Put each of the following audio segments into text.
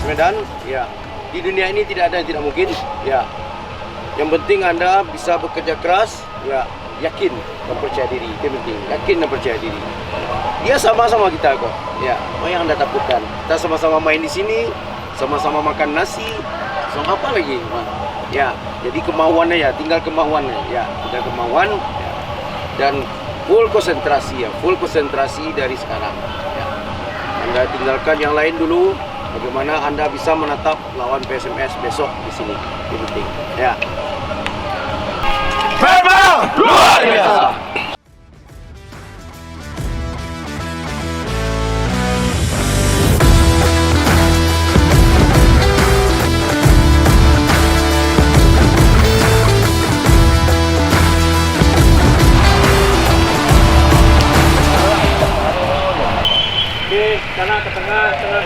Medan, ya. Di dunia ini tidak ada yang tidak mungkin, ya. Yang penting Anda bisa bekerja keras, ya, yakin dan percaya diri. Itu yang penting, yakin dan percaya diri. Dia sama-sama kita kok, ya. Apa yang Anda takutkan? Kita sama-sama main di sini, sama-sama makan nasi, sama apa lagi? Ya, jadi kemauannya ya, tinggal kemauannya, ya, tinggal kemauan, ya. Dan full konsentrasi dari sekarang. Ya. Anda tinggalkan yang lain dulu. Bagaimana Anda bisa menatap lawan PSMS besok di sini, itu penting. Ya. Verbal luar biasa. Oke, sana ke tengah, tengah.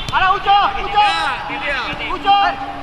Arah Ucok. Ini dia. Ucok.